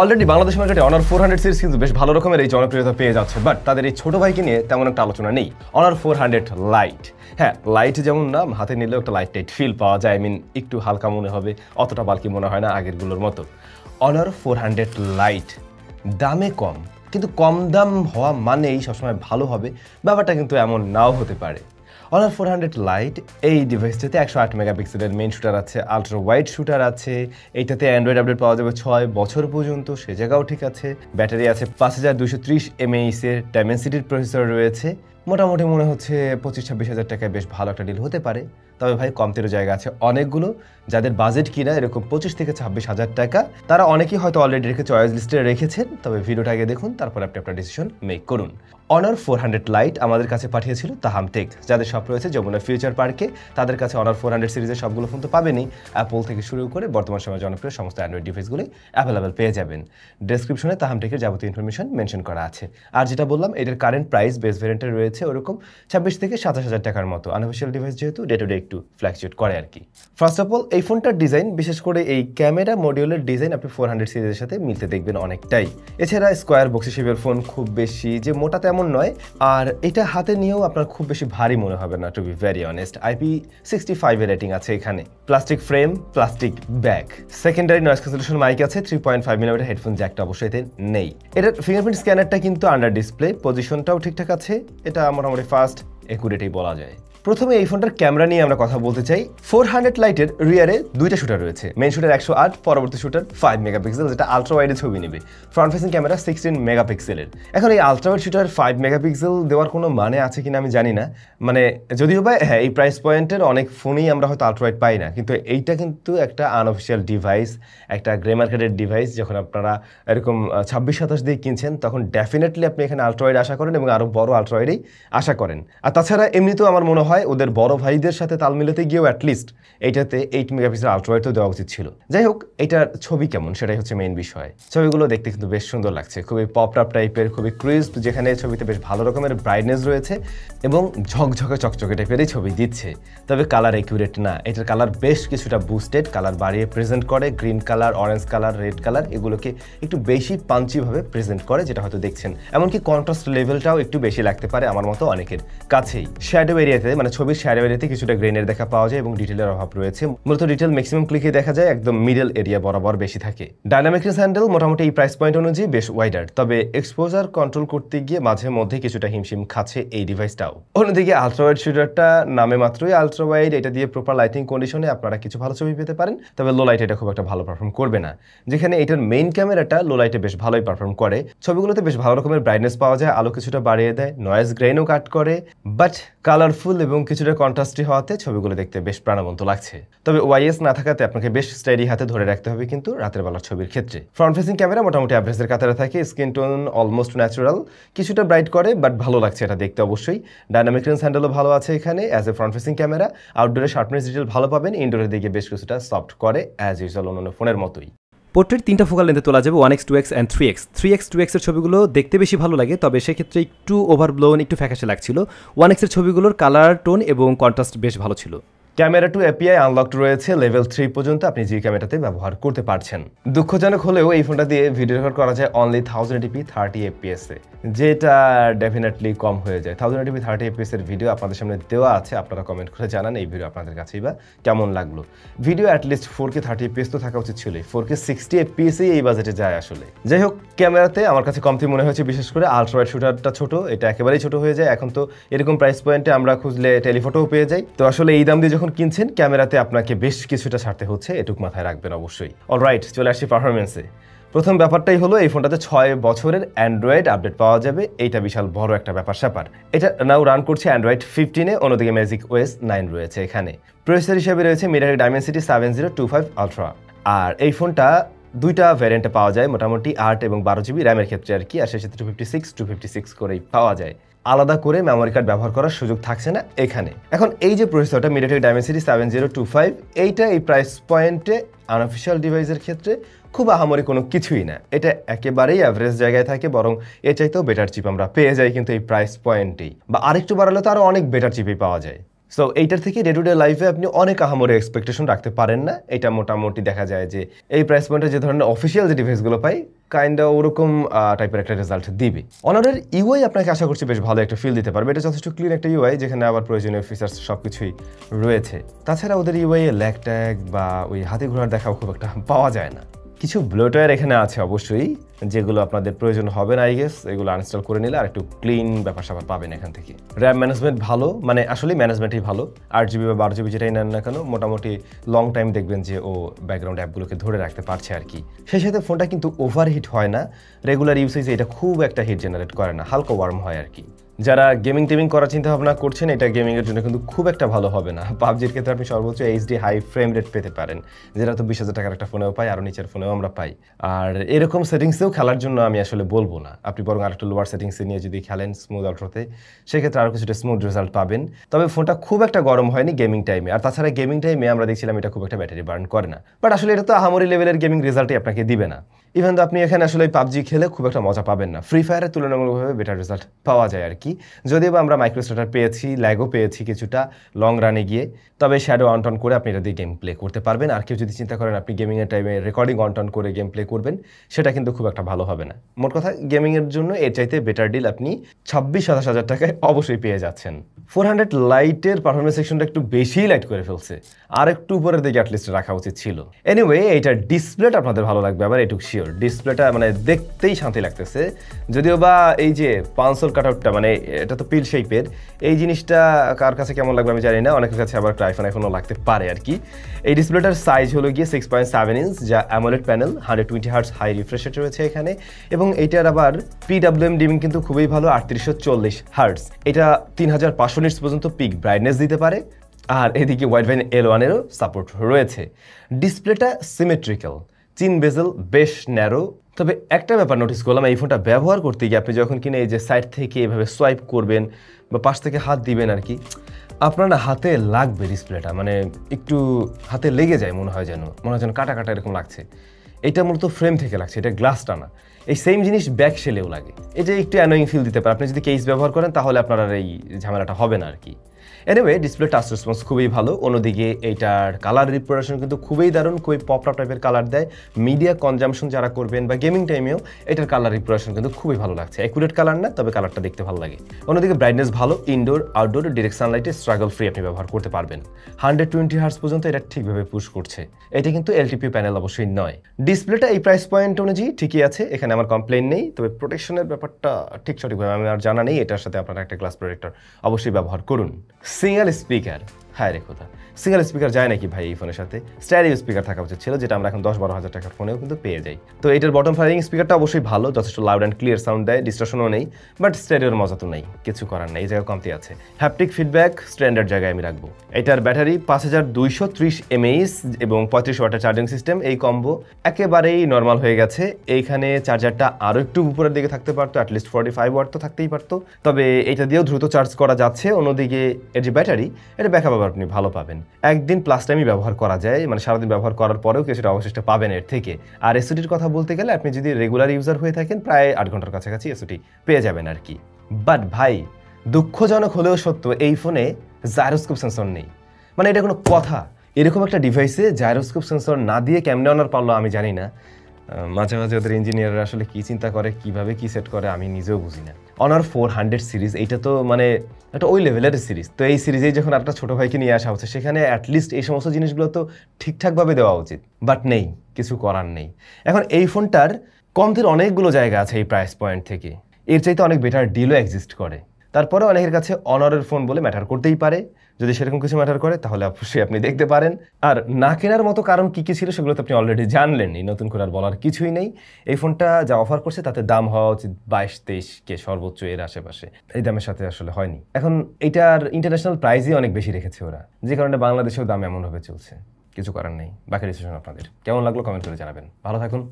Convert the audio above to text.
Already Bangladesh মার্কেটে honour 400 series কিন্তু বেশ ভালো রকমের এই জনপ্রিয়তা পেয়ে যাচ্ছে, বাট তাদের এই ছোট ভাইকে নিয়ে তেমন একটা আলোচনা নেই। অনার 400 লাইট, হ্যাঁ লাইট যেমন নাম, হাতে নিলেও একটা লাইট টাইট ফিল পাওয়া যায়। একটু হালকা মনে হবে, অতটা বালকি মনে হয় না আগেরগুলোর মতো। অনার 400 লাইট দামে কম, কিন্তু কম দাম হওয়া মানেই সবসময় ভালো হবে ব্যাপারটা কিন্তু এমন নাও হতে পারে। অনার 400 লাইট এই ডিভাইসটাতে 108 মেগাপিক্সেলের মেইন শুটার আছে, আলট্রা ওয়াইড শুটার আছে। এইটাতে অ্যান্ড্রয়েড আপডেট পাওয়া যাবে 6 বছর পর্যন্ত, সে জায়গাও ঠিক আছে। ব্যাটারি আছে 5230 mAh এর ডাইমেনসিটির প্রসেসর রয়েছে। মোটামুটি মনে হচ্ছে 25-26 হাজার টাকায় বেশ ভালো একটা ডিল হতে পারে। তবে ভাই কমতেরও জায়গা আছে অনেকগুলো। যাদের বাজেট কিনা এরকম 25-26 হাজার টাকা, তারা অনেকেই হয়তো অলরেডি রেখে চয়েস লিস্টে রেখেছেন। তবে ভিডিওটা আগে দেখুন, তারপর আপনি আপনার ডিসিশন মেক করুন। অনার 400 লাইট আমাদের কাছে পাঠিয়েছিল তাহাম টেক, যাদের শপ রয়েছে যমুনা ফিউচার পার্কে। তাদের কাছে অনার 400 সিরিজের সবগুলো ফোন তো পাবেনই, অ্যাপল থেকে শুরু করে বর্তমান সময়ে জনপ্রিয় সমস্ত অ্যান্ড্রয়েড ডিভাইসগুলোই অ্যাভেলেবেল পেয়ে যাবেন। ডেসক্রিপশনে তাহাম টেকের যাবতীয় ইনফরমেশন মেনশন করা আছে। আর যেটা বললাম, এটার কারেন্ট প্রাইস বেস ভেরিয়েন্টে রয়েছে ওরকম 26-27 হাজার টাকার মতো। আনঅফিশিয়াল ডিভাইস যেহেতু ডে টু ডে একটু ফ্ল্যাকচুয়েট করে আর কি। ফার্স্ট অফ অল এই ফোনটার ডিজাইন, বিশেষ করে এই ক্যামেরা মডিউলের ডিজাইন আপনি 400 সিরিজের সাথে মিলতে দেখবেন অনেকটাই। এছাড়া স্কোয়ার বক্সি শেপের ফোন, খুব বেশি যে মোটা তেমন নয়। আর এটা হাতে নিয়েও আপনার খুব বেশি ভারী মনে হবে না, two be very honest. IP65 এর রেটিং আছে এখানে। Plastic frame, plastic bag, secondary noise cancellation mic আছে, 3.5 mm হেডফোন জ্যাকটা অবশ্যই এতে নেই। এটার ফিঙ্গারপ্রিন্ট স্ক্যানারটা কিন্তু আন্ডার ডিসপ্লে, পজিশনটাও ঠিকঠাক আছে। এটা মোটামুটি ফাস্ট একুরেটেই বলা যায়। প্রথমে এই ফোনটার ক্যামেরা নিয়ে আমরা কথা বলতে চাই। 400 লাইটের রিয়ারে দুইটা শুটার রয়েছে, মেইন শুটার 108, পরবর্তী শুটার 5 মেগাপিক্সেল, যেটা আলট্রা ওয়াইডে ছবি নেবে। ফ্রন্ট ফেসিং ক্যামেরা 16 মেগাপিক্সেলের। এখন এই আলট্রা ওয়াইড শুটার 5 মেগাপিক্সেল দেওয়ার কোনো মানে আছে কিনা আমি জানি না। যদিও বা হ্যাঁ, এই প্রাইস পয়েন্টের অনেক ফোনেই আমরা হয়তো আলট্রা ওয়াইড পাই না, কিন্তু এইটা কিন্তু একটা আনঅফিশিয়াল ডিভাইস, একটা গ্রে মার্কেটের ডিভাইস। যখন আপনারা এরকম 26-27 দিয়ে কিনছেন, তখন ডেফিনেটলি আপনি এখানে আলট্রা ওয়াইড আশা করেন এবং আরও বড় আলট্রা ওয়াইডেই আশা করেন। আর তাছাড়া এমনিতেও আমার মনে হয় ওদের বড় ভাইদের সাথে তাল মিলাতে গিয়েও অ্যাটলিস্ট এইটাতে 8 মেগাপিক্সেল আলট্রা ওয়াইড তো দেওয়া উচিত ছিল। যাই হোক, এটার ছবি কেমন সেটাই হচ্ছে মেইন বিষয়। ছবিগুলো দেখতে কিন্তু বেশ সুন্দর লাগছে, খুবই পপ আপ টাইপের, খুবই ক্রিস্প, যেখানে ছবিতে বেশ ভালো রকমের ব্রাইটনেস রয়েছে এবং ঝকঝকে চকচকে টাইপেরই ছবি দিচ্ছে। তবে কালার একিউরেট না, এটার কালার বেশ কিছুটা বুস্টেড, কালার বাড়িয়ে প্রেজেন্ট করে। Green colour, orange colour, red colour এগুলোকে একটু বেশি পাঞ্চিভাবে প্রেজেন্ট করে, যেটা হয়তো দেখছেন। এমনকি কন্ট্রাস্ট লেভেলটাও একটু বেশি লাগতে পারে আমার মতো অনেকের কাছেই। শ্যাডো এরিয়াতে, ছবির শ্যাডো এরিয়াতে কিছুটা গ্রেনের দেখা পাওয়া যায় এবং ডিটেলের অভাব রয়েছে। মূলত ডিটেল ম্যাক্সিমাম ক্লিকে দেখা যায় একদম মিডল এরিয়া বরাবর বেশি থাকে। ডাইনামিক রেঞ্জ হ্যান্ডেল মোটামুটি এই প্রাইস পয়েন্ট অনুযায়ী বেশ ওয়াইডার, তবে এক্সপোজার কন্ট্রোল করতে গিয়ে মাঝে মধ্যে কিছুটা হিমশিম খাচ্ছে এই ডিভাইসটাও। অন্যদিকে আলট্রা ওয়াইড শুটারটা নামে মাত্রই আলট্রা ওয়াইড, এটা দিয়ে প্রপার লাইটিং কন্ডিশনে আপনারা কিছু ভালো ছবি পেতে পারেন। তবে লো লাইটে এটা খুব একটা ভালো পারফর্ম করবে না, যেখানে এটার মেইন ক্যামেরাটা লো লাইটে বেশ ভালোই পারফর্ম করে। ছবিগুলোতে বেশ ভালো রকমের ব্রাইটনেস পাওয়া যায়, আলো কিছুটা বাড়িয়ে দেয়, নয়েজ গ্রেইনও কাট করে, বাট কালারফুল এবং কিছুটা কন্ট্রাস্টি হওয়াতে ছবিগুলো দেখতে বেশ প্রাণবন্ত লাগছে। তবে ওয়াইএস না থাকাতে আপনাকে বেশ স্টাডি হাতে ধরে রাখতে হবে কিন্তু রাতের বেলার ছবির ক্ষেত্রে। ফ্রন্ট ফেসিং ক্যামেরা মোটামুটি অ্যাভারেজের কাতারে থাকে, স্কিন টোন অলমোস্ট ন্যাচারাল, কিছুটা ব্রাইট করে বাট ভালো লাগছে এটা দেখতে অবশ্যই। ডাইনামিক রেঞ্জ হ্যান্ডেলও ভালো আছে এখানে as a front facing camera. আউটডোরে শার্পনেস ডিটেল ভালো পাবেন, ইনডোরের দিকে বেশ কিছুটা সফট করে অ্যাজ ইউজুয়াল অন্যান্য ফোনের মতোই। পোর্ট্রেট 3টা ফোকাল লেন্থে তোলা যাবে, 1x, 2x and 3x। 3x, 2x এর ছবিগুলো দেখতে বেশি ভালো লাগে, তবে সেক্ষেত্রে একটু ওভারব্লোন, একটু ফ্যাকাশে লাগছিল। 1x এর ছবিগুলোর কালার টোন এবং কন্ট্রাস্ট বেশ ভালো ছিল। ক্যামেরা টু এপিআই আনলকড রয়েছে, লেভেল 3 পর্যন্ত আপনি যে ক্যামেরাতে ব্যবহার করতে পারছেন। দুঃখজনক হলেও এই ফোনটা দিয়ে ভিডিও রেকর্ড করা যায় অনলি 1080p 30 fps এ, যেটা ডেফিনেটলি কম হয়ে যায়। 1080p 30 fps এর ভিডিও আপনাদের সামনে দেওয়া আছে, আপনারা কমেন্ট করে জানান এই ভিডিও আপনাদের কাছেই বা কেমন লাগলো। ভিডিও অ্যাটলিস্ট 4K 30 fps তো থাকা উচিত ছিল, 4K 60 fps এই বাজেটে যায় আসলে। যাই হোক, ক্যামেরাতে আমার কাছে কমতি মনে হয়েছে, বিশেষ করে আলট্রা ওয়াইড শুটারটা ছোট, এটা একেবারেই ছোট হয়ে যায়। এখন তো এরকম প্রাইস পয়েন্টে আমরা খুঁজলে টেলিফটোও পেয়ে যাই, তো আসলে এই দাম দিয়ে যখন কিনছেন ক্যামেরাতে আপনাকে বেশ কিছুটা ছাড়তে হচ্ছে, এটুক মাথায় রাখবেন অবশ্যই। অলরাইট, চলে আসছি পারফরমেন্সে। প্রথম ব্যাপারটাই হলো এই ফোনটাতে 6 বছরের অ্যান্ড্রয়েড আপডেট পাওয়া যাবে, এইটা বিশাল বড় একটা ব্যাপার। এটা নাও রান করছে অ্যান্ড্রয়েড 15-এ, অন্যদিকে ম্যাজিক ওএস 9 রয়েছে এখানে। প্রসেসর হিসেবে রয়েছে মিডিয়াটেক ডাইমেনসিটি 7025 আলট্রা। আর এই ফোনটা দুইটা ভ্যারিয়েন্টে পাওয়া যায়, মোটামুটি 8 এবং 12 জিবি র্যামের ক্ষেত্রে আর কি, আর সেই সাথে 256 করেই পাওয়া যায়। আলাদা করে মেমোরি কার্ড ব্যবহার করার সুযোগ থাকছে না এখানে। এখন এই যে প্রসেসরটা মিডিয়াটেক ডাইমেনসিটি 7025, এইটা এই প্রাইস পয়েন্টে আনঅফিশিয়াল ডিভাইসের ক্ষেত্রে খুব আহামরি কোনো কিছুই না, এটা একেবারেই অ্যাভারেজ জায়গায় থাকে, বরং এর চাইতেও বেটার চিপ আমরা পেয়ে যাই কিন্তু এই প্রাইস পয়েন্টেই, বা আরেকটু বাড়ালে তো আরও অনেক বেটার চিপই পাওয়া যায়। সো এইটার থেকে ডে টু ডে লাইফে আপনি অনেক আহামরি এক্সপেকটেশন রাখতে পারেন না। এটা মোটামুটি দেখা যায় যে এই প্রাইস পয়েন্টে যে ধরনের অফিসিয়াল যে ডিভাইসগুলো পাই কাইন্ড ওরকম টাইপের একটা রেজাল্ট দিবে। অনারের ইউআই আপনাকে আশা করছি বেশ ভালো একটা ফিল দিতে পারবে। এটা যথেষ্ট ক্লিন একটা ইউআই, যেখানে আবার প্রয়োজনীয় ফিচার্স সব কিছুই রয়েছে। তাছাড়া ওদের ইউআই এ ল্যাগ ট্যাগ বা ওই হাতে ঘোড়ার দেখাও খুব একটা পাওয়া যায় না। কিছু ব্লোটওয়্যার এখানে আছে অবশ্যই, যেগুলো আপনাদের প্রয়োজন হবে না আই গেস। এগুলো আনইনস্টল করে নিলে আর একটু ক্লিন ব্যাপার স্যাপার পাবেন এখান থেকে। র্যাম ম্যানেজমেন্ট ভালো, মানে আসলে ম্যানেজমেন্টই ভালো। 8GB বা 12GB যেটাই নেন না কেন, মোটামুটি লং টাইম দেখবেন যে ও ব্যাকগ্রাউন্ড অ্যাপগুলোকে ধরে রাখতে পারছে আর কি। সেই সাথে ফোনটা কিন্তু ওভারহিট হয় না, রেগুলার ইউসেজে এটা খুব একটা হিট জেনারেট করে না, হালকা ওয়ার্ম হয় আর কি। যারা গেমিং টেমিং করার চিন্তা ভাবনা করছেন, এটা গেমিংয়ের জন্য কিন্তু খুব একটা ভালো হবে না। পাবজির ক্ষেত্রে আপনি সর্বোচ্চ এইচডি হাই ফ্রেম রেট পেতে পারেন, যেটা তো 20,000 টাকার একটা ফোনেও পাই, আরও নিচের ফোনেও আমরা পাই। আর এরকম সেটিংসেও খেলার জন্য আমি আসলে বলবো না, আপনি বরং আরেকটু লোয়ার সেটিংসে নিয়ে যদি খেলেন স্মুথ আউটরোতে, সেক্ষেত্রে আরও কিছুটা স্মুথ রেজাল্ট পাবেন। তবে ফোনটা খুব একটা গরম হয়নি গেমিং টাইমে। আর তাছাড়া গেমিং টাইমে আমরা দেখছিলাম এটা খুব একটা ব্যাটারি বার্ন করে না, বাট আসলে এটা তো আহামরি লেভেলের গেমিং রেজাল্টই আপনাকে দিবে না। ইভেন তো আপনি এখানে আসলে পাবজি খেলে খুব একটা মজা পাবেন না, ফ্রি ফায়ারের তুলনামূলকভাবে বেটার রেজাল্ট পাওয়া যায় আর কি। যদিও বা আমরা মাইক্রোস্টার্টার পেয়েছি, ল্যাগও পেয়েছি কিছুটা লং রানে গিয়ে, তবে শ্যাডো অন টন করে আপনি এটা দিয়ে গেম প্লে করতে পারবেন। আর কেউ যদি চিন্তা করেন আপনি গেমিংয়ের টাইমে রেকর্ডিং অন টন করে গেম প্লে করবেন, সেটা কিন্তু খুব একটা ভালো হবে না। মোট কথা গেমিংয়ের জন্য এর চাইতে বেটার ডিল আপনি 26-27 টাকায় অবশ্যই পেয়ে যাচ্ছেন। 400 লাইটের পারফরমেন্স সেকশনটা একটু বেশিই লাইট করে ফেলছে, আর একটু উপরের দিকে অ্যাটলিস্ট রাখা উচিত ছিল। এনিওয়ে, এইটার ডিসপ্লেটা আপনাদের ভালো লাগবে, আবার এটুকু শিওর ডিসপ্লেটা মানে দেখতেই শান্তি লাগতেছে। যদিও বা এই যে পানসোল কাটআউটটা, মানে এটা তো পিল শেপের, এই জিনিসটা কার কাছে কেমন লাগবে আমি জানি না, অনেকের কাছে আবার আইফোনও লাগতে পারে আর কি। এই ডিসপ্লেটার সাইজ হলো গিয়ে 6.7 ইঞ্চ, যা AMOLED panel, 120 hertz high refresh rate রয়েছে এখানে, এবং এইটার আবার PWM ডিমিং কিন্তু খুবই ভালো, 3840 হার্টজ। এটা 3500 নিটস পর্যন্ত পিক ব্রাইটনেস দিতে পারে। আর এদিকে ওয়াইড ভ্যান L1-এরও সাপোর্ট রয়েছে। ডিসপ্লেটা সিমেট্রিক্যাল, চিন বেজেল বেশ ন্যারো। তবে একটা ব্যাপার নোটিস করলাম, এই ফোনটা ব্যবহার করতে গিয়ে আপনি যখন কিনে এই যে সাইড থেকে এভাবে সোয়াইপ করবেন বা পাশ থেকে হাত দিবেন আর কি, আপনার না হাতে লাগবে ডিসপ্লেটা, মানে একটু হাতে লেগে যায়, মনে হয় যেন কাটা কাটা এরকম লাগছে। এটা মূলত ফ্রেম থেকে লাগছে, এটা গ্লাসটা না। এই সেম জিনিস ব্যাক শেলেও লাগে, এটা একটু অ্যানোয়িং ফিল দিতে পারে। আপনি যদি কেস ব্যবহার করেন তাহলে আপনার আর এই ঝামেলাটা হবে না আর কি। এনিওয়ে, ডিসপ্লে টাচ রেসপন্স খুবই ভালো। অন্যদিকে এইটার কালার রিপ্রেজেন্টেশন কিন্তু খুবই দারুণ, খুবই পপআপ টাইপের কালার দেয়। মিডিয়া কনজামশন যারা করবেন বা গেমিং টাইমেও এটার কালার রিপ্রেজেন্টেশন কিন্তু খুবই ভালো লাগছে। অ্যাকুরেট কালার না, তবে কালারটা দেখতে ভালো লাগে। অন্যদিকে ব্রাইটনেস ভালো, ইনডোর আউটডোর ডিরেক্ট সানলাইটে স্ট্রাগল ফ্রি আপনি ব্যবহার করতে পারবেন। 120 হার্টজ পর্যন্ত এটা ঠিকভাবে পুশ করছে। এটা কিন্তু এলটিপি প্যানেল অবশ্যই নয়। ডিসপ্লেটা এই প্রাইস পয়েন্ট অনুযায়ী ঠিকই আছে, এখানে আমার কমপ্লেন নেই। তবে প্রোটেকশনের ব্যাপারটা ঠিক সঠিকভাবে আমার আর জানা নেই, এটার সাথে আপনারা একটা গ্লাস প্রোটেক্টর অবশ্যই ব্যবহার করুন। সিঙ্গেল স্পিকার, হ্যাঁ রে কথা, সিঙ্গেল স্পিকার যায় নাকি ভাই এই ফোনের সাথে? স্ট্যারিও স্পিকার থাকা উচিত ছিল, যেটা আমরা এখন 10-12 হাজার টাকার ফোনেও কিন্তু পেয়ে যাই। তো এটার বটম ফায়ারিং স্পিকারটা অবশ্যই ভালো, যথেষ্ট লাউড অ্যান্ড ক্লিয়ার সাউন্ড দেয়, ডিস্টরশনও নেই, বাট স্ট্যারিওর মজা তো নেই, কিছু করার নেই, এই জায়গায় কমতি আছে। হ্যাপটিক ফিডব্যাক স্ট্যান্ডার্ড জায়গায় আমি রাখবো। এটার ব্যাটারি 5230 mAh এবং 35 ওয়াটের চার্জিং সিস্টেম, এই কম্বো একেবারেই নর্মাল হয়ে গেছে। এইখানে চার্জারটা আরও একটু উপরের দিকে থাকতে পারতো, অ্যাটলিস্ট 45 ওয়াট তো থাকতেই পারতো, তবে এটা দিয়েও দ্রুত চার্জ করা যাচ্ছে। অন্যদিকে এর যে ব্যাটারি, এটা ব্যাকআপ আপনি ভালো পাবেন, একদিন প্লাস টাইমই ব্যবহার করা যায়, মানে সারাদিন ব্যবহার করার পরেও কিছুটা অবশিষ্ট পাবেন এর থেকে। আর এসওটির কথা বলতে গেলে আপনি যদি রেগুলার ইউজার হয়ে থাকেন, প্রায় 8 ঘন্টার কাছাকাছি এসওটি পেয়ে যাবেন আর কি। বাট ভাই, দুঃখজনক হলেও সত্য, এই ফোনে জাইরোস্কোপ সেন্সর নেই। মানে এটা কোনো কথা? এরকম একটা ডিভাইসে জাইরোস্কোপ সেন্সর না দিয়ে কেমনে অনার পারলো আমি জানি না। মাঝে মাঝে ওদের ইঞ্জিনিয়াররা আসলে কি চিন্তা করে, কিভাবে কি সেট করে, আমি নিজেও বুঝি না। অনার 400 সিরিজ, এইটা তো মানে একটা ওই লেভেলের সিরিজ। তো এই সিরিজেই যখন একটা ছোটো ভাইকে নিয়ে আসা হচ্ছে, সেখানে অ্যাটলিস্ট এই সমস্ত জিনিসগুলো তো ঠিকঠাকভাবে দেওয়া উচিত, বাট নেই, কিছু করার নেই। এখন এই ফোনটার কমতির অনেকগুলো জায়গা আছে এই প্রাইস পয়েন্ট থেকে, এর চাইতে অনেক বেটার ডিলও এক্সিস্ট করে। তারপরে অনেকের কাছে অনারের ফোন বলে ম্যাটার করতেই পারে, যদি সেরকম কিছু ম্যাটার করে তাহলে অবশ্যই আপনি দেখতে পারেন। আর না কেনার মতো কারণ কী কী ছিল সেগুলো তো আপনি অলরেডি জানলেনই, নতুন করে আর বলার কিছুই নেই। এই ফোনটা যা অফার করছে তাতে দাম হওয়া উচিত 22-23K সর্বোচ্চ, এর আশেপাশে। এই দামের সাথে আসলে হয়নি। এখন এটার ইন্টারন্যাশনাল প্রাইসই অনেক বেশি রেখেছে ওরা, যে কারণে বাংলাদেশেও দাম এমনভাবে চলছে। কিছু করার নেই, বাকি ডিসিশন আপনাদের। কেমন লাগলো কমেন্ট করে জানাবেন। ভালো থাকুন।